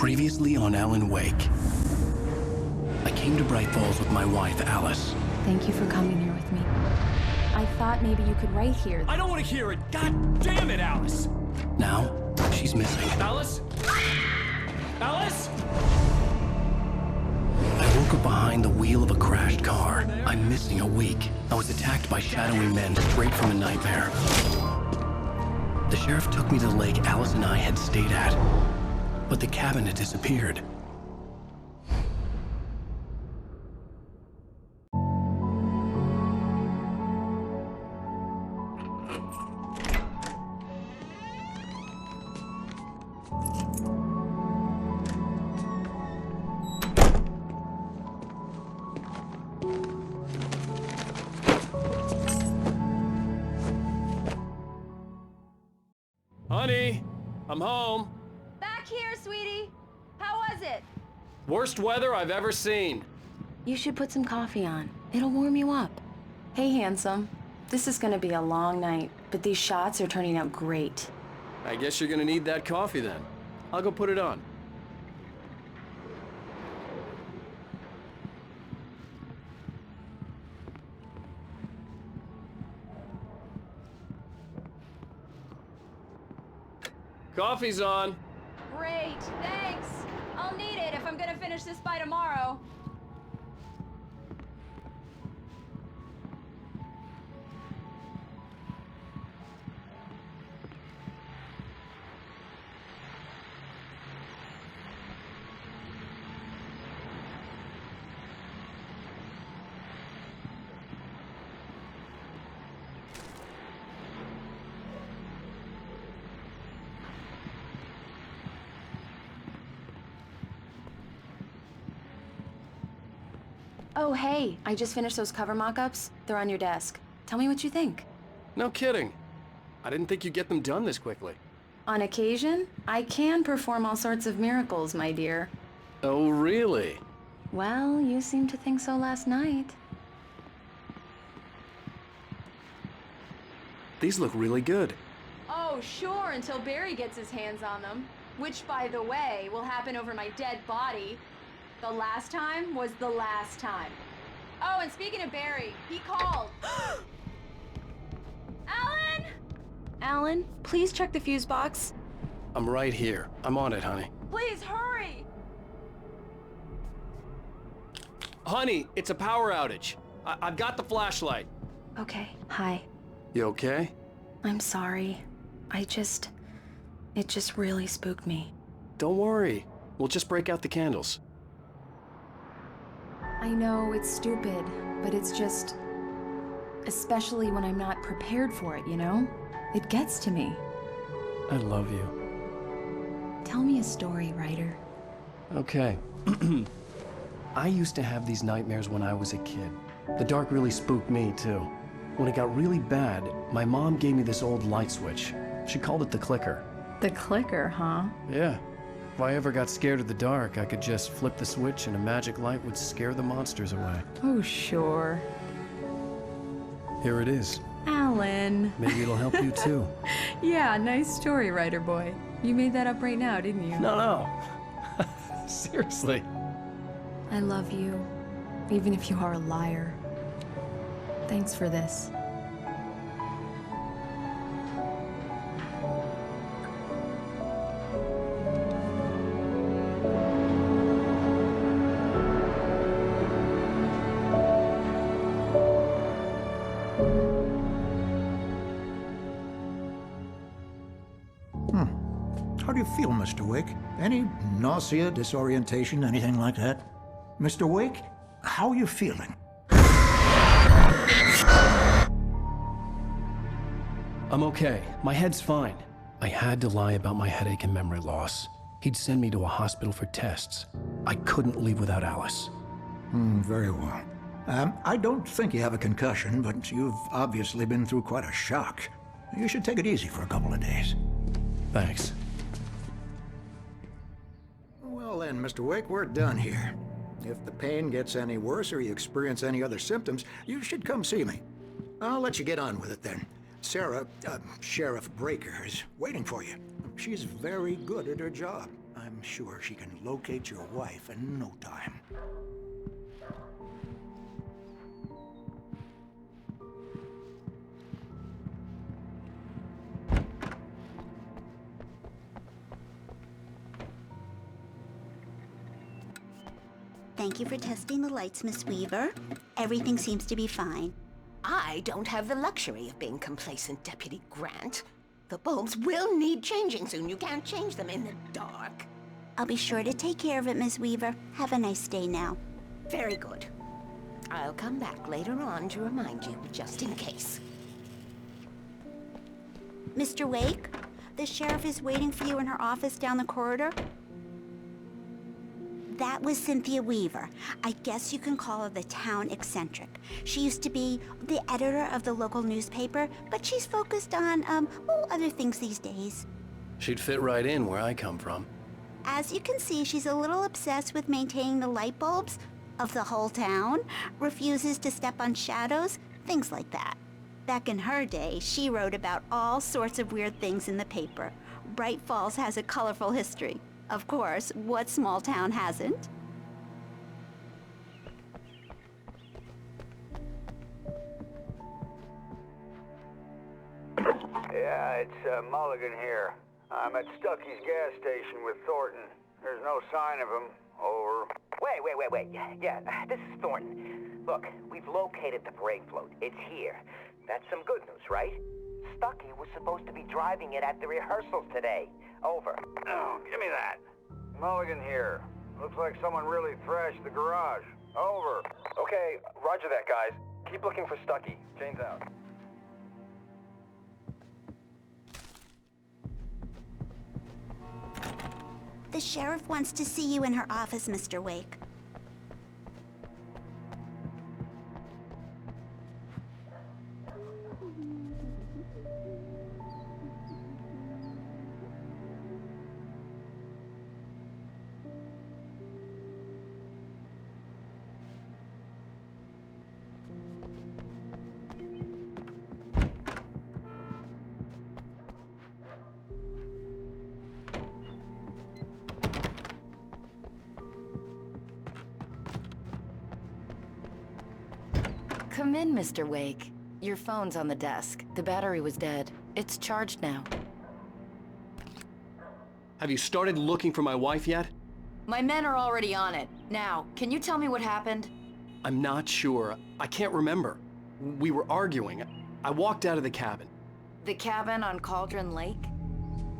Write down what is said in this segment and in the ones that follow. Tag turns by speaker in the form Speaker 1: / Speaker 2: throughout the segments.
Speaker 1: Previously on Alan Wake. I came to Bright Falls with my wife, Alice.
Speaker 2: Thank you for coming here with me. I thought maybe you could write here.
Speaker 3: I don't want to hear it! God damn it, Alice!
Speaker 1: Now, she's missing.
Speaker 3: Alice? Alice?
Speaker 1: I woke up behind the wheel of a crashed car. I'm missing a week. I was attacked by shadowy men straight from a nightmare. The sheriff took me to the lake Alice and I had stayed at, but the cabin had disappeared.
Speaker 3: Honey, I'm home.
Speaker 2: Back here, sweetie. How was it?
Speaker 3: Worst weather I've ever seen.
Speaker 2: You should put some coffee on. It'll warm you up. Hey, handsome. This is gonna be a long night, but these shots are turning out great.
Speaker 3: I guess you're gonna need that coffee then. I'll go put it on. Coffee's on.
Speaker 2: Great, thanks. I'll need it if I'm gonna finish this by tomorrow. Oh, hey, I just finished those cover mock-ups. They're on your desk. Tell me what you think.
Speaker 3: No kidding. I didn't think you'd get them done this quickly.
Speaker 2: On occasion, I can perform all sorts of miracles, my dear.
Speaker 3: Oh, really?
Speaker 2: Well, you seemed to think so last night.
Speaker 3: These look really good.
Speaker 2: Oh, sure, until Barry gets his hands on them. Which, by the way, will happen over my dead body. The last time was the last time. Oh, and speaking of Barry, he called. Alan! Alan, please check the fuse box.
Speaker 3: I'm right here. I'm on it, honey.
Speaker 2: Please hurry!
Speaker 3: Honey, it's a power outage. I've got the flashlight.
Speaker 2: Okay, hi.
Speaker 3: You okay?
Speaker 2: I'm sorry. It just really spooked me.
Speaker 3: Don't worry. We'll just break out the candles.
Speaker 2: I know it's stupid, but it's just... especially when I'm not prepared for it, you know? It gets to me.
Speaker 3: I love you.
Speaker 2: Tell me a story, writer.
Speaker 3: Okay. I used to have these nightmares when I was a kid. The dark really spooked me, too. When it got really bad, my mom gave me this old light switch. She called it the clicker.
Speaker 2: The clicker, huh?
Speaker 3: Yeah. If I ever got scared of the dark, I could just flip the switch and a magic light would scare the monsters away.
Speaker 2: Oh, sure.
Speaker 3: Here it is.
Speaker 2: Alan.
Speaker 3: Maybe it'll help you, too.
Speaker 2: Yeah, nice story, writer boy. You made that up right now, didn't you?
Speaker 3: No. Seriously.
Speaker 2: I love you, even if you are a liar. Thanks for this.
Speaker 4: How do you feel, Mr. Wake? Any nausea, disorientation, anything like that? Mr. Wake, how are you feeling?
Speaker 1: I'm okay. My head's fine. I had to lie about my headache and memory loss. He'd send me to a hospital for tests. I couldn't leave without Alice.
Speaker 4: Very well. I don't think you have a concussion, but you've obviously been through quite a shock. You should take it easy for a couple of days.
Speaker 1: Thanks.
Speaker 4: Well then, Mr. Wake, we're done here. If the pain gets any worse or you experience any other symptoms, you should come see me. I'll let you get on with it then. Sarah, Sheriff Breaker, is waiting for you. She's very good at her job. I'm sure she can locate your wife in no time.
Speaker 5: Thank you for testing the lights, Miss Weaver. Everything seems to be fine.
Speaker 6: I don't have the luxury of being complacent, Deputy Grant. The bulbs will need changing soon. You can't change them in the dark.
Speaker 5: I'll be sure to take care of it, Miss Weaver. Have a nice day now.
Speaker 6: Very good. I'll come back later on to remind you, just in case.
Speaker 5: Mr. Wake, the sheriff is waiting for you in her office down the corridor. That was Cynthia Weaver. I guess you can call her the town eccentric. She used to be the editor of the local newspaper, but she's focused on, other things these days.
Speaker 3: She'd fit right in where I come from.
Speaker 5: As you can see, she's a little obsessed with maintaining the light bulbs of the whole town, refuses to step on shadows, things like that. Back in her day, she wrote about all sorts of weird things in the paper. Bright Falls has a colorful history. Of course, what small town hasn't?
Speaker 7: Yeah, it's Mulligan here. I'm at Stucky's gas station with Thornton. There's no sign of him. Over.
Speaker 8: Wait. Yeah, this is Thornton. Look, we've located the brake float. It's here. That's some good news, right? Stucky was supposed to be driving it at the rehearsals today. Over.
Speaker 7: Oh, give me that. Mulligan here. Looks like someone really thrashed the garage. Over.
Speaker 9: Okay, roger that, guys. Keep looking for Stucky. Jane's out.
Speaker 5: The sheriff wants to see you in her office, Mr. Wake.
Speaker 10: Come in, Mr. Wake. Your phone's on the desk. The battery was dead. It's charged now.
Speaker 3: Have you started looking for my wife yet?
Speaker 10: My men are already on it. Now, can you tell me what happened?
Speaker 3: I'm not sure. I can't remember. We were arguing. I walked out of the cabin.
Speaker 10: The cabin on Cauldron Lake?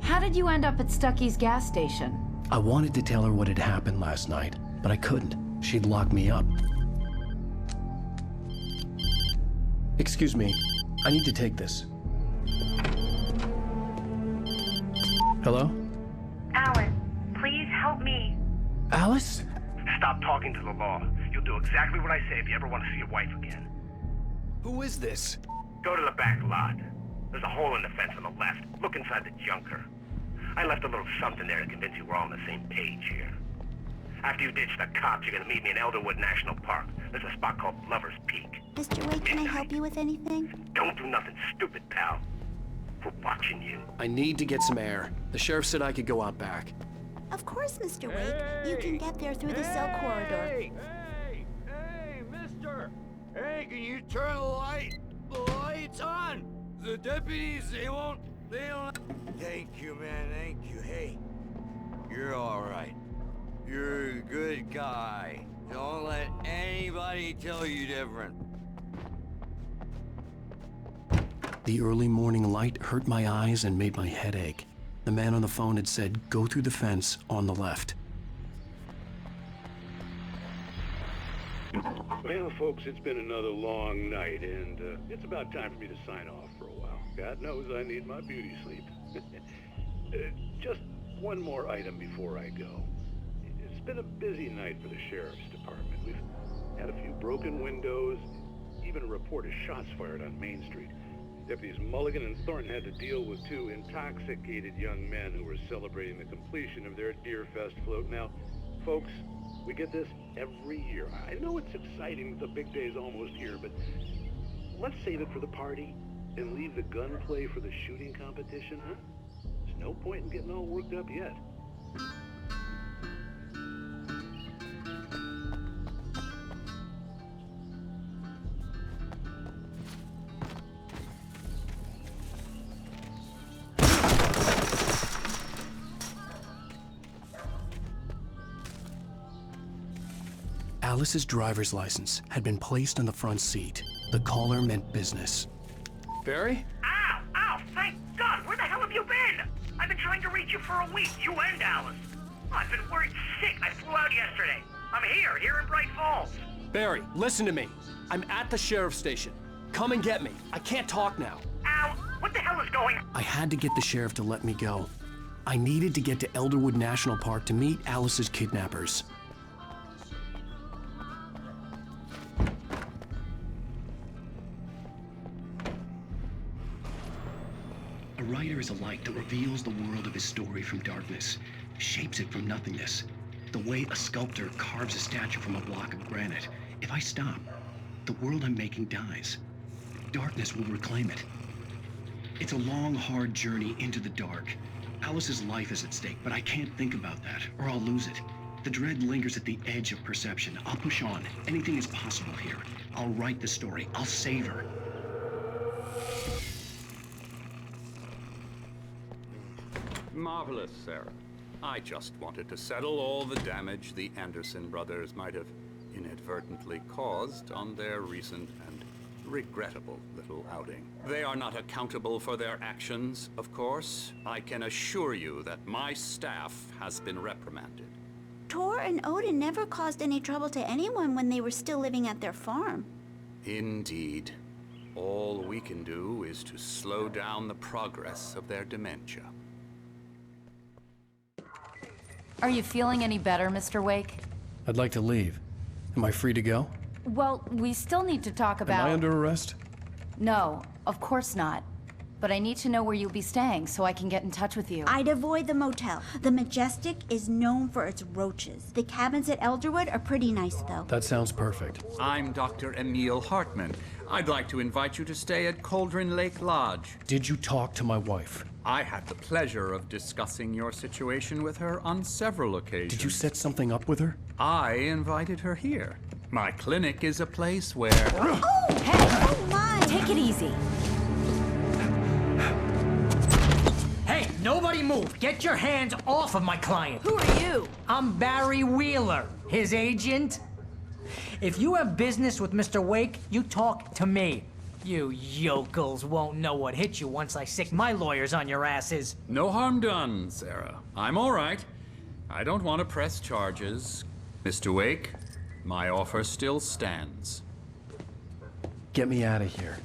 Speaker 10: How did you end up at Stucky's gas station?
Speaker 3: I wanted to tell her what had happened last night, but I couldn't. She'd lock me up. Excuse me. I need to take this. Hello?
Speaker 11: Alan, please help me.
Speaker 3: Alice?
Speaker 12: Stop talking to the law. You'll do exactly what I say if you ever want to see your wife again.
Speaker 3: Who is this?
Speaker 12: Go to the back lot. There's a hole in the fence on the left. Look inside the junker. I left a little something there to convince you we're all on the same page here. After you ditch the cops, you're gonna meet me in Elderwood National Park. There's a spot called Lover's Peak.
Speaker 5: Mr. Wake, can I help you with anything?
Speaker 12: Don't do nothing stupid, pal. We're watching you.
Speaker 3: I need to get some air. The sheriff said I could go out back.
Speaker 5: Of course, Mr. Wake. You can get there through the cell corridor.
Speaker 7: Hey, mister! Hey, can you turn the lights on? The deputies, they don't... Thank you, man, thank you. Hey, you're all right. You're a good guy. Don't let anybody tell you different.
Speaker 3: The early morning light hurt my eyes and made my head ache. The man on the phone had said, go through the fence on the left.
Speaker 13: Well, folks, it's been another long night, and it's about time for me to sign off for a while. God knows I need my beauty sleep. Just one more item before I go. It's been a busy night for the sheriff's department. We've had a few broken windows, even a report of shots fired on Main Street. Deputies Mulligan and Thornton had to deal with two intoxicated young men who were celebrating the completion of their Deer Fest float. Now, folks, we get this every year. I know it's exciting, the big day's almost here, but let's save it for the party and leave the gunplay for the shooting competition, huh? There's no point in getting all worked up yet.
Speaker 3: Alice's driver's license had been placed on the front seat. The caller meant business. Barry?
Speaker 12: Ow! Ow! Thank God! Where the hell have you been? I've been trying to reach you for a week, you and Alice. I've been worried sick. I flew out yesterday. I'm here in Bright Falls.
Speaker 3: Barry, listen to me. I'm at the sheriff's station. Come and get me. I can't talk now.
Speaker 12: Ow! What the hell is going on?
Speaker 3: I had to get the sheriff to let me go. I needed to get to Elderwood National Park to meet Alice's kidnappers. A writer is a light that reveals the world of his story from darkness, shapes it from nothingness. The way a sculptor carves a statue from a block of granite. If I stop, the world I'm making dies. Darkness will reclaim it. It's a long, hard journey into the dark. Alice's life is at stake, but I can't think about that, or I'll lose it. The dread lingers at the edge of perception. I'll push on. Anything is possible here. I'll write the story. I'll save her.
Speaker 13: Marvelous, Sarah. I just wanted to settle all the damage the Anderson brothers might have inadvertently caused on their recent and regrettable little outing. They are not accountable for their actions, of course. I can assure you that my staff has been reprimanded.
Speaker 5: Tor and Odin never caused any trouble to anyone when they were still living at their farm.
Speaker 13: Indeed. All we can do is to slow down the progress of their dementia.
Speaker 10: Are you feeling any better, Mr. Wake?
Speaker 3: I'd like to leave. Am I free to go?
Speaker 10: Well, we still need to talk about...
Speaker 3: Am I under arrest?
Speaker 10: No, of course not. But I need to know where you'll be staying so I can get in touch with you.
Speaker 5: I'd avoid the motel. The Majestic is known for its roaches. The cabins at Elderwood are pretty nice, though.
Speaker 3: That sounds perfect.
Speaker 14: I'm Dr. Emil Hartman. I'd like to invite you to stay at Cauldron Lake Lodge.
Speaker 3: Did you talk to my wife?
Speaker 14: I had the pleasure of discussing your situation with her on several occasions.
Speaker 3: Did you set something up with her?
Speaker 14: I invited her here. My clinic is a place where...
Speaker 5: Oh! Hey! Oh, my!
Speaker 10: Take it easy.
Speaker 15: Hey, nobody move! Get your hands off of my client!
Speaker 10: Who are you?
Speaker 15: I'm Barry Wheeler, his agent. If you have business with Mr. Wake, you talk to me. You yokels won't know what hit you once I sick my lawyers on your asses.
Speaker 14: No harm done, Sarah. I'm all right. I don't want to press charges. Mr. Wake, my offer still stands.
Speaker 3: Get me out of here.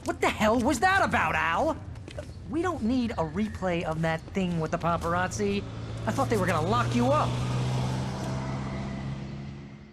Speaker 15: What the hell was that about, Al? We don't need a replay of that thing with the paparazzi. I thought they were gonna lock you up.